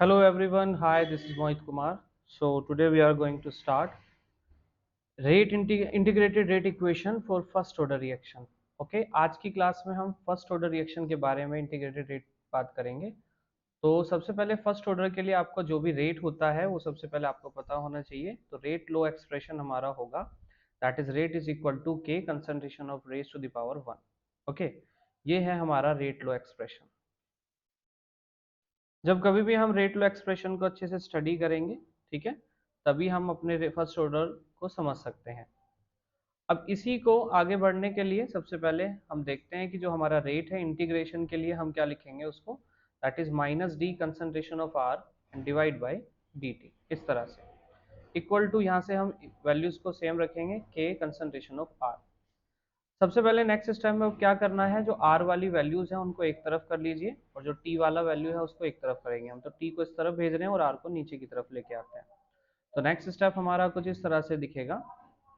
Hello everyone, hi, this is Mohit Kumar. So today we are going to start integrated rate equation for first order reaction. Okay, आज की class में हम first order reaction के बारे में integrated rate बात करेंगे। तो सबसे पहले फर्स्ट ऑर्डर के लिए आपका जो भी रेट होता है वो सबसे पहले आपको पता होना चाहिए। तो रेट लो एक्सप्रेशन हमारा होगा that is rate is equal to k concentration of raise to the power 1। Okay, ये है हमारा रेट लो एक्सप्रेशन। जब कभी भी हम रेट लो एक्सप्रेशन को अच्छे से स्टडी करेंगे, ठीक है, तभी हम अपने फर्स्ट ऑर्डर को समझ सकते हैं। अब इसी को आगे बढ़ने के लिए सबसे पहले हम देखते हैं कि जो हमारा रेट है इंटीग्रेशन के लिए हम क्या लिखेंगे उसको, that is minus D concentration of R and divide by d t. इस तरह से इक्वल टू यहाँ से हम वैल्यूज को सेम रखेंगे के कंसंट्रेशन ऑफ आर। सबसे पहले नेक्स्ट स्टेप में क्या करना है, जो आर वाली वैल्यूज है उनको एक तरफ कर लीजिए और जो टी वाला वैल्यू है उसको एक तरफ करेंगे। हम तो टी को इस तरफ भेज रहे हैं और आर को नीचे की तरफ लेके आते हैं। तो नेक्स्ट स्टेप हमारा कुछ इस तरह से दिखेगा,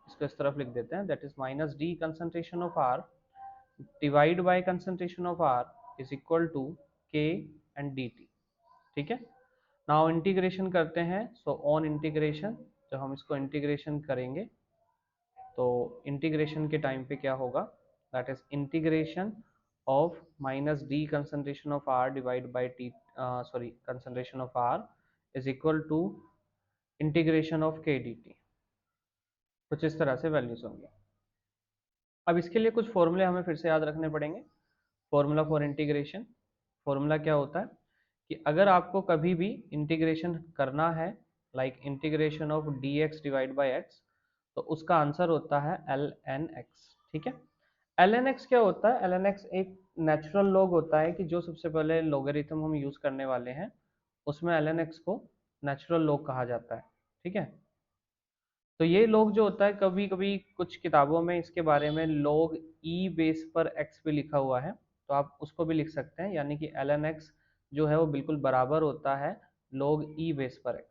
इसको इस तरफ लिख देते हैं, that is minus D concentration of R divide by concentration of R is equal to k and d t. ठीक है, नाउ इंटीग्रेशन करते हैं। सो ऑन इंटीग्रेशन जब हम इसको इंटीग्रेशन करेंगे तो इंटीग्रेशन के टाइम पे क्या होगा, that is integration of minus D concentration of R divide by T, sorry concentration of R is equal to integration of K D T. कुछ इस तरह से वैल्यूज होंगे। अब इसके लिए कुछ फॉर्मूले हमें फिर से याद रखने पड़ेंगे। फॉर्मूला फॉर इंटीग्रेशन, फॉर्मूला क्या होता है कि अगर आपको कभी भी इंटीग्रेशन करना है like integration of D x divide by x, तो उसका आंसर होता है एल एन एक्स। ठीक है, एल एन एक्स क्या होता है, एल एन एक्स एक नेचुरल लॉग होता है कि जो सबसे पहले लॉगरिथम हम यूज करने वाले हैं उसमें एल एन एक्स को नेचुरल लॉग कहा जाता है। ठीक है, तो ये लॉग जो होता है कभी कभी कुछ किताबों में इसके बारे में लॉग ई बेस पर एक्स भी लिखा हुआ है, तो आप उसको भी लिख सकते हैं, यानी कि एल एन एक्स जो है वो बिल्कुल बराबर होता है लॉग ई बेस पर एक्स।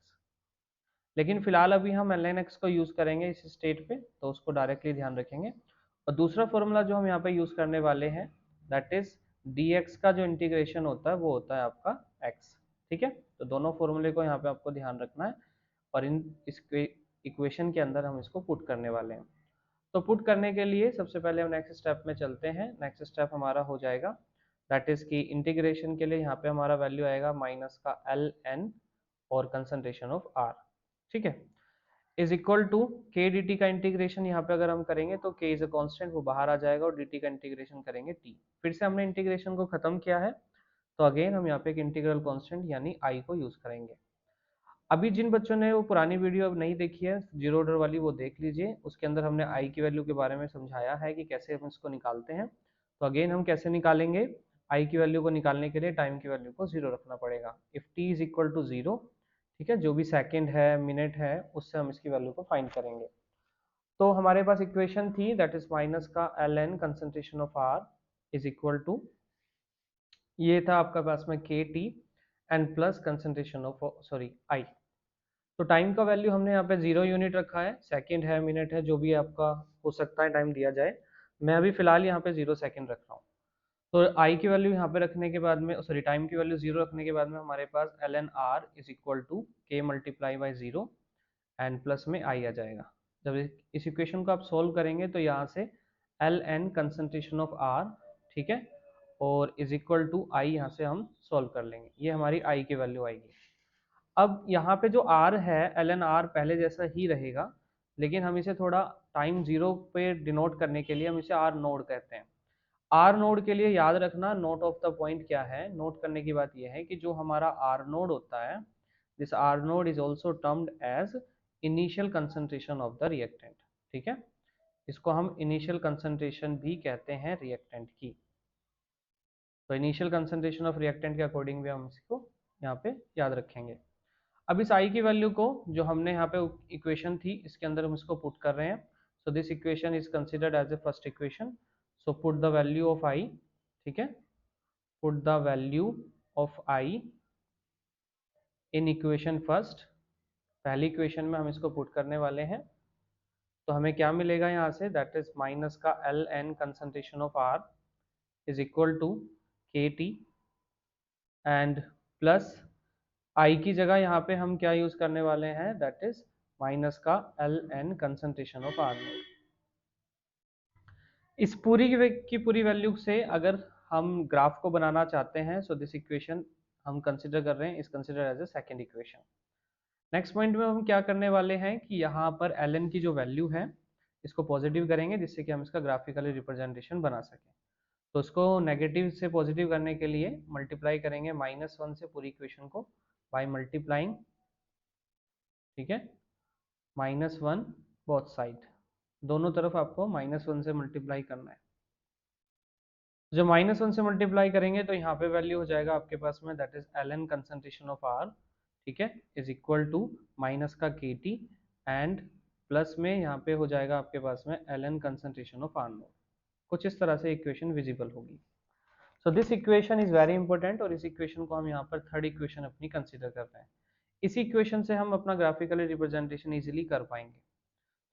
लेकिन फिलहाल अभी हम एल एन एक्स को यूज करेंगे इस स्टेट पे, तो उसको डायरेक्टली ध्यान रखेंगे। और दूसरा फॉर्मूला जो हम यहाँ पे यूज करने वाले हैं दैट इज डी एक्स का जो इंटीग्रेशन होता है वो होता है आपका एक्स। ठीक है, तो दोनों फॉर्मूले को यहाँ पे आपको ध्यान रखना है और इन इसके इक्वेशन के अंदर हम इसको पुट करने वाले हैं। तो पुट करने के लिए सबसे पहले हम नेक्स्ट स्टेप में चलते हैं। नेक्स्ट स्टेप हमारा हो जाएगा दैट इज कि इंटीग्रेशन के लिए यहाँ पे हमारा वैल्यू आएगा माइनस का एल एन और कंसंट्रेशन ऑफ आर। ठीक है, इज इक्वल टू के डी टी का इंटीग्रेशन यहाँ पे अगर हम करेंगे तो के इज अ कॉन्स्टेंट, वो बाहर आ जाएगा और डी टी का इंटीग्रेशन करेंगे टी। फिर से हमने इंटीग्रेशन को खत्म किया है तो अगेन हम यहाँ पे एक इंटीग्रल कॉन्स्टेंट यानी आई को यूज करेंगे। अभी जिन बच्चों ने वो पुरानी वीडियो अब नहीं देखी है जीरो ऑर्डर वाली, वो देख लीजिए, उसके अंदर हमने आई की वैल्यू के बारे में समझाया है कि कैसे हम इसको निकालते हैं। तो अगेन हम कैसे निकालेंगे, आई की वैल्यू को निकालने के लिए टाइम की वैल्यू को जीरो रखना पड़ेगा। If T is equal to zero, ठीक है, जो भी सेकेंड है मिनट है उससे हम इसकी वैल्यू को फाइंड करेंगे। तो हमारे पास इक्वेशन थी दैट इज माइनस का L N concentration of R is equal to, ये था आपका पास में K T and plus concentration of sorry I. तो टाइम का वैल्यू हमने यहाँ पे 0 यूनिट रखा है, सेकंड है मिनट है जो भी आपका हो सकता है टाइम दिया जाए। मैं अभी फिलहाल यहाँ पे 0 सेकंड रख रहा हूँ। तो आई की वैल्यू यहाँ पे रखने के बाद में, सॉरी टाइम की वैल्यू 0 रखने के बाद में हमारे पास l n r is equal to k multiply by 0 and plus में आई आ जाएगा। जब इस इक्वेशन को आप सोल्व करेंगे तो यहाँ से L N concentration of R, ठीक है, और इज इक्वल टू आई यहाँ से हम सोल्व कर लेंगे, ये हमारी आई की वैल्यू आएगी। अब यहाँ पे जो R है एल एन आर पहले जैसा ही रहेगा, लेकिन हम इसे थोड़ा टाइम जीरो पे डिनोट करने के लिए हम इसे आर नोड कहते हैं। आर नोड के लिए याद रखना नोट ऑफ द पॉइंट क्या है, नोट करने की बात यह है कि जो हमारा आर नोड होता है, this R naught is also termed as initial concentration of the reactant. ठीक है, इसको हम इनिशियल कंसंट्रेशन भी कहते हैं रिएक्टेंट की। तो इनिशियल कंसंट्रेशन ऑफ रिएक्टेंट के अकॉर्डिंग भी हम इसको यहाँ पे याद रखेंगे। अब इस आई की वैल्यू को जो हमने यहाँ पे इक्वेशन थी इसके अंदर हम इसको पुट कर रहे हैं। So this equation is considered as a first equation. So put the value of i, ठीक है, put the value of i in equation first. पहली इक्वेशन में हम इसको पुट करने वाले हैं, तो हमें क्या मिलेगा यहाँ से, दैट इज माइनस का L N concentration of R is equal to K T and plus I की जगह यहाँ पे हम क्या यूज करने वाले हैं, दैट इज माइनस का ln concentration of R naught. इस पूरी की पूरी वैल्यू से अगर हम ग्राफ को बनाना चाहते हैं, सो दिस इक्वेशन हम कंसिडर कर रहे हैं, is consider as a second equation. Next point में हम क्या करने वाले हैं कि यहाँ पर ln की जो वैल्यू है इसको पॉजिटिव करेंगे, जिससे कि हम इसका ग्राफिकली रिप्रेजेंटेशन बना सकें। तो उसको नेगेटिव से पॉजिटिव करने के लिए मल्टीप्लाई करेंगे -1 से पूरी इक्वेशन को बाय मल्टीप्लाइंग, ठीक है, -1 बोथ साइड, दोनों तरफ आपको -1 से मल्टीप्लाई करना है। जब -1 से मल्टीप्लाई करेंगे तो यहाँ पे वैल्यू हो जाएगा आपके पास में, that is ln concentration of R, ठीक है, इज इक्वल टू माइनस का kt एंड प्लस में यहाँ पे हो जाएगा आपके पास में ln concentration of R naught. कुछ इस तरह से इक्वेशन विजिबल होगी। So this equation is very important, और इस इक्वेशन को हम यहाँ पर थर्ड इक्वेशन अपनी कंसिडर कर रहे हैं। इस इक्वेशन से हम अपना ग्राफिकली रिप्रेजेंटेशन इजीली कर पाएंगे।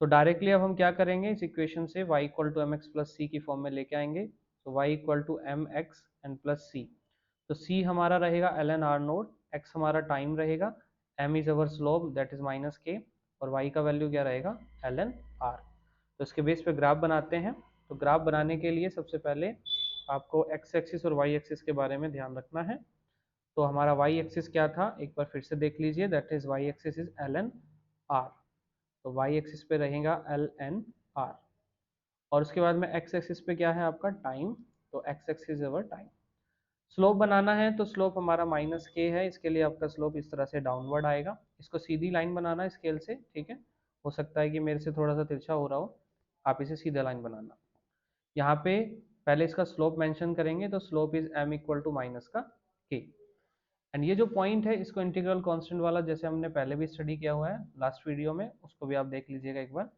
तो डायरेक्टली अब हम क्या करेंगे, इस इक्वेशन से y equal to mx plus C की फॉर्म में लेके आएंगे। तो y equal to mx and plus C, तो c हमारा रहेगा ln r नोड, x हमारा टाइम रहेगा, m is our slope that is minus k, और y का वैल्यू क्या रहेगा ln r। तो इसके बेस पे ग्राफ बनाते हैं। तो ग्राफ बनाने के लिए सबसे पहले आपको x एक्सिस और y एक्सिस के बारे में ध्यान रखना है। तो हमारा y एक्सिस क्या था, एक बार फिर से देख लीजिए, that is y axis is ln r, तो y एक्सिस पे रहेगा ln r, और उसके बाद में x एक्सिस पे क्या है आपका टाइम, तो x axis our time. Slope बनाना है तो स्लोप हमारा -k है, इसके लिए आपका स्लोप इस तरह से डाउनवर्ड आएगा। इसको सीधी लाइन बनाना है स्केल से, ठीक है, हो सकता है कि मेरे से थोड़ा सा तिरछा हो रहा हो, आप इसे सीधा लाइन बनाना। यहाँ पे पहले इसका स्लोप मेंशन करेंगे, तो slope is m equal to minus का k, एंड ये जो पॉइंट है इसको इंटीग्रल कांस्टेंट वाला, जैसे हमने पहले भी स्टडी किया हुआ है लास्ट वीडियो में, उसको भी आप देख लीजिएगा एक बार।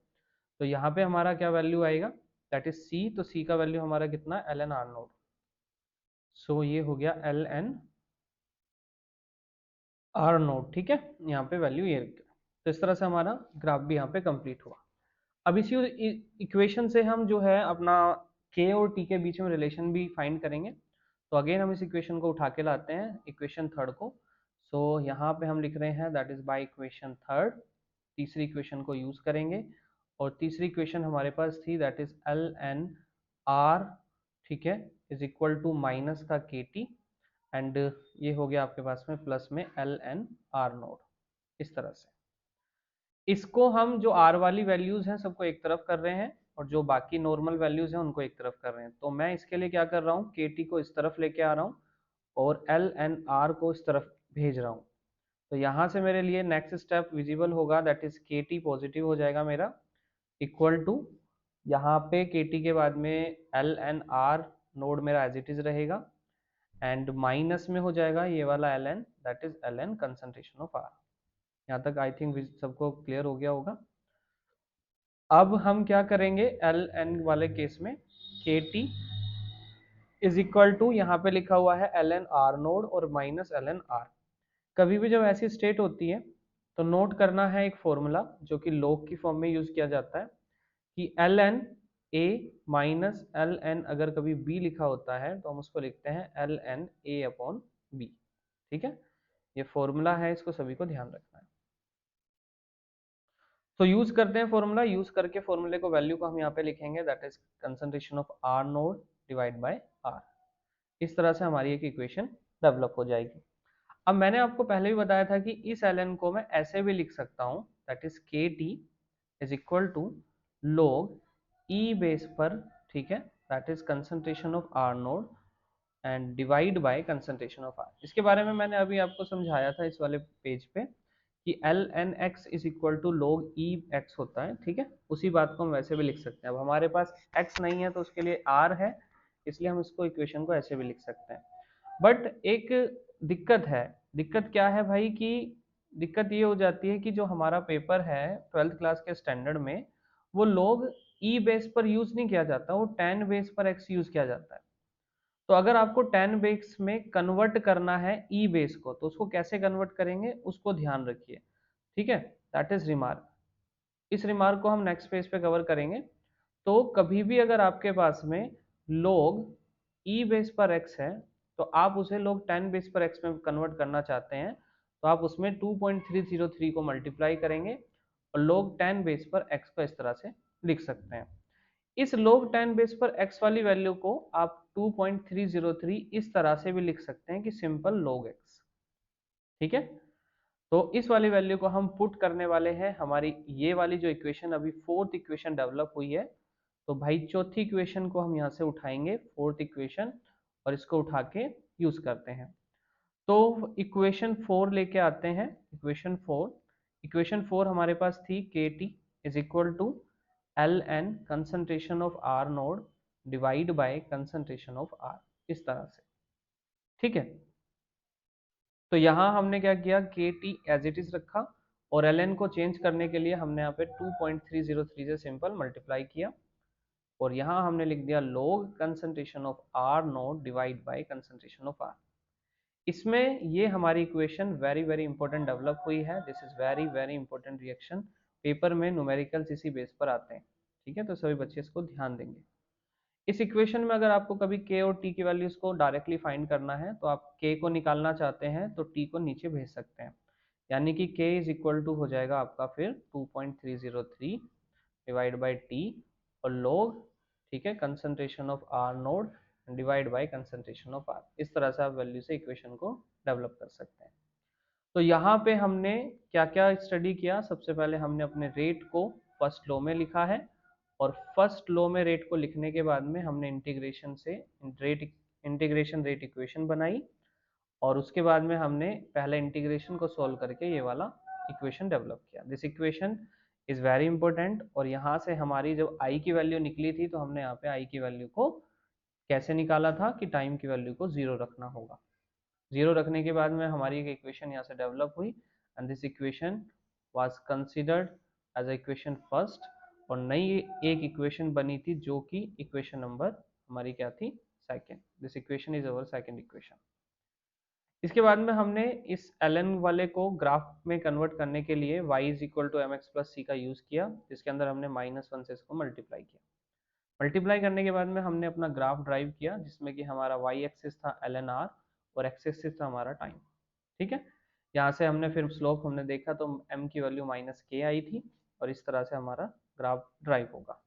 तो यहाँ पे हमारा क्या वैल्यू आएगा, दैट इज c, तो c का वैल्यू हमारा कितना, ln r नोड। सो ये हो गया ln r नोड, ठीक है, यहाँ पे वैल्यू ये रख। तो इस तरह से हमारा ग्राफ भी यहाँ पे कंप्लीट हुआ। अब इसी इक्वेशन से हम जो है अपना k और t के बीच में रिलेशन भी फाइंड करेंगे। तो अगेन हम इस इक्वेशन को उठा के लाते हैं, इक्वेशन थर्ड को। सो यहाँ पे हम लिख रहे हैं that is by equation third, तीसरी इक्वेशन को यूज करेंगे, और तीसरी इक्वेशन हमारे पास थी दैट इज ln r, ठीक है, इज इक्वल टू माइनस का kt, एंड ये हो गया आपके पास में प्लस में ln r नोड। इस तरह से इसको हम जो r वाली वैल्यूज हैं सबको एक तरफ कर रहे हैं, और जो बाकी नॉर्मल वैल्यूज हैं उनको एक तरफ कर रहे हैं। तो मैं इसके लिए क्या कर रहा हूँ, kt को इस तरफ लेके आ रहा हूँ और ln r को इस तरफ भेज रहा हूँ। तो यहाँ से मेरे लिए नेक्स्ट स्टेप विजिबल होगा, दैट इज kt पॉजिटिव हो जाएगा मेरा, इक्वल टू यहाँ पे kt के बाद में ln r नोड मेरा एज इट इज रहेगा, एंड माइनस में हो जाएगा ये वाला ln, that is ln concentration of r। यहाँ तक आई थिंक सबको क्लियर हो गया होगा। अब हम क्या करेंगे, ln वाले केस में kt इज इक्वल टू यहाँ पे लिखा हुआ है ln r नोड और माइनस ln r। कभी भी जब ऐसी स्टेट होती है तो नोट करना है एक फॉर्मूला जो कि log की फॉर्म में यूज किया जाता है, कि ln a माइनस ln अगर कभी b लिखा होता है तो हम उसको लिखते हैं ln a अपॉन b, ठीक है, ये फॉर्मूला है, इसको सभी को ध्यान रखना है। तो यूज करते हैं फॉर्मूला, यूज करके फॉर्मूले को वैल्यू को हम यहाँ पे लिखेंगे, that is concentration of R naught divide by R. इस तरह से हमारी एक इक्वेशन डेवलप हो जाएगी। अब मैंने आपको पहले भी बताया था कि इस ln को मैं ऐसे भी लिख सकता हूँ, that is kt is equal to log e base पर, ठीक है, that is concentration of R naught and divide by concentration of R. इसके बारे में मैंने अभी आपको समझाया था इस वाले पेज पे कि ln x is equal to log e x होता है, ठीक है, उसी बात को हम वैसे भी लिख सकते हैं। अब हमारे पास x नहीं है तो उसके लिए r है, इसलिए हम इसको इक्वेशन को ऐसे भी लिख सकते हैं। बट एक दिक्कत है, दिक्कत क्या है भाई, कि दिक्कत ये हो जाती है कि जो हमारा पेपर है 12th क्लास के स्टैंडर्ड में, वो log e बेस पर यूज नहीं किया जाता, वो tan बेस पर x यूज किया जाता है। तो अगर आपको tan बेस में कन्वर्ट करना है ई बेस को, तो उसको कैसे कन्वर्ट करेंगे उसको ध्यान रखिए, ठीक है, दैट इज रिमार्क। इस रिमार्क को हम नेक्स्ट पेज पे कवर करेंगे। तो कभी भी अगर आपके पास में log ई बेस पर x है, तो आप उसे log tan बेस पर x में कन्वर्ट करना चाहते हैं, तो आप उसमें 2.303 को मल्टीप्लाई करेंगे और log 10 बेस पर x को इस तरह से लिख सकते हैं। इस log 10 बेस पर x वाली वैल्यू को आप 2.303 इस तरह से भी लिख सकते हैं कि सिंपल log x। ठीक है, तो इस वाली वैल्यू को हम पुट करने वाले हैं हमारी ये वाली जो इक्वेशन अभी फोर्थ इक्वेशन डेवलप हुई है, तो भाई चौथी इक्वेशन को हम यहाँ से उठाएंगे फोर्थ इक्वेशन और इसको उठा के यूज करते हैं। तो इक्वेशन 4 लेके आते हैं। इक्वेशन 4 हमारे पास थी K T is equal to L N concentration of R naught divide by concentration of R, इस तरह से। ठीक है, तो यहाँ हमने क्या किया, के टी एज इट इज रखा और एल एन को चेंज करने के लिए हमने यहाँ पे 2.303 से सिंपल मल्टीप्लाई किया और यहाँ हमने लिख दिया log concentration of R naught divide by concentration of R. इसमें ये हमारी equation very very important develop हुई है। This is very very important reaction, paper में न्यूमेरिकल्स इसी बेस पर आते हैं। ठीक है, तो सभी बच्चे इसको ध्यान देंगे। इस इक्वेशन में अगर आपको कभी k और t की वैल्यूज को डायरेक्टली फाइंड करना है तो आप k को निकालना चाहते हैं तो t को नीचे भेज सकते हैं, यानी कि k इज इक्वल टू हो जाएगा आपका फिर 2.303 डिवाइड बाई t और log, ठीक है, concentration of r node divide by concentration of r। इस तरह से आप वैल्यू से इक्वेशन को डेवलप कर सकते हैं। तो यहाँ पे हमने क्या क्या स्टडी किया, सबसे पहले हमने अपने रेट को फर्स्ट लॉ में लिखा है और फर्स्ट लॉ में रेट को लिखने के बाद में हमने इंटीग्रेशन रेट इक्वेशन बनाई और उसके बाद में हमने पहले इंटीग्रेशन को सॉल्व करके ये वाला इक्वेशन डेवलप किया। This equation is very important और यहाँ से हमारी जब आई की वैल्यू निकली थी तो हमने यहाँ पे आई की वैल्यू को कैसे निकाला था कि टाइम की वैल्यू को 0 रखना होगा। 0 रखने के बाद में हमारी एक इक्वेशन यहाँ से डेवलप हुई and this equation was considered as equation first और नई एक इक्वेशन बनी थी जो कि इक्वेशन नंबर हमारी क्या थी, second. This equation is our second equation. इसके बाद में हमने इस ln वाले को ग्राफ में कन्वर्ट करने के लिए y is equal to M X plus C का यूज किया, जिसके अंदर हमने -1 से इसको मल्टीप्लाई किया। मल्टीप्लाई करने के बाद में हमने अपना ग्राफ ड्राइव किया जिसमें कि हमारा y एक्सिस था ln r और x एक्सिस था हमारा टाइम। ठीक है, यहाँ से हमने फिर स्लोप हमने देखा तो m की वैल्यू -k आई थी और इस तरह से हमारा ग्राफ ड्राइव होगा।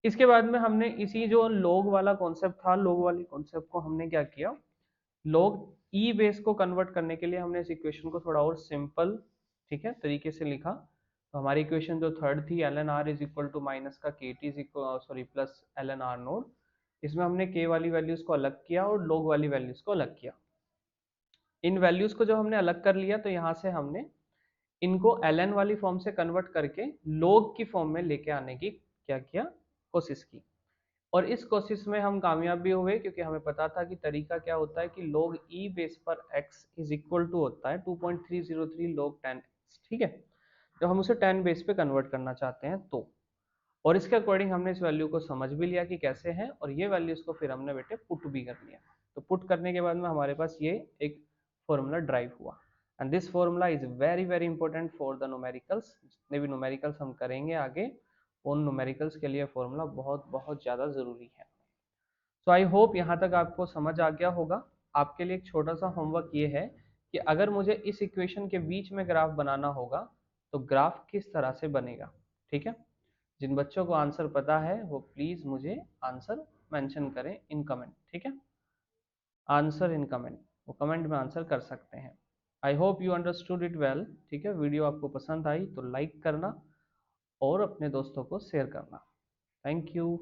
इसके बाद में हमने इसी जो log वाला कॉन्सेप्ट था, log वाली कॉन्सेप्ट को हमने क्या किया, log ई बेस को कन्वर्ट करने के लिए हमने इस इक्वेशन को थोड़ा और सिंपल, ठीक है, तरीके से लिखा। तो हमारी इक्वेशन जो थर्ड थी ln r is equal to minus का K T sorry plus ln r naught, इसमें हमने k वाली वैल्यूज को अलग किया और log वाली वैल्यूज को अलग किया। इन वैल्यूज को जब हमने अलग कर लिया तो यहाँ से हमने इनको ln वाली फॉर्म से कन्वर्ट करके log की फॉर्म में लेके आने की क्या किया, कोशिश की और इस कोशिश में हम कामयाब भी हुए क्योंकि हमें पता था कि तरीका क्या होता है कि log e बेस पर x इज इक्वल टू होता है 2.303 log 10x। ठीक है, जब हम उसे 10 बेस पे कन्वर्ट करना चाहते हैं तो, और इसके अकॉर्डिंग हमने इस वैल्यू को समझ भी लिया कि कैसे है और ये वैल्यूज को फिर हमने बेटे पुट भी कर लिया। तो पुट करने के बाद में हमारे पास ये एक फॉर्मूला ड्राइव हुआ and this formula is very very important for the numericals. जितने भी न्यूमेरिकल्स हम करेंगे आगे, उन न्यूमेरिकल्स के लिए फॉर्मूला बहुत बहुत ज़्यादा ज़रूरी है। तो आई होप यहाँ तक आपको समझ आ गया होगा। आपके लिए एक छोटा सा होमवर्क ये है कि अगर मुझे इस इक्वेशन के बीच में ग्राफ बनाना होगा तो ग्राफ किस तरह से बनेगा। ठीक है, जिन बच्चों को आंसर पता है वो प्लीज़ मुझे आंसर मेंशन करें इन कमेंट। ठीक है, आंसर इन कमेंट, वो कमेंट में आंसर कर सकते हैं। I hope you understood it well. ठीक है, वीडियो आपको पसंद आई तो लाइक करना और अपने दोस्तों को शेयर करना। Thank you.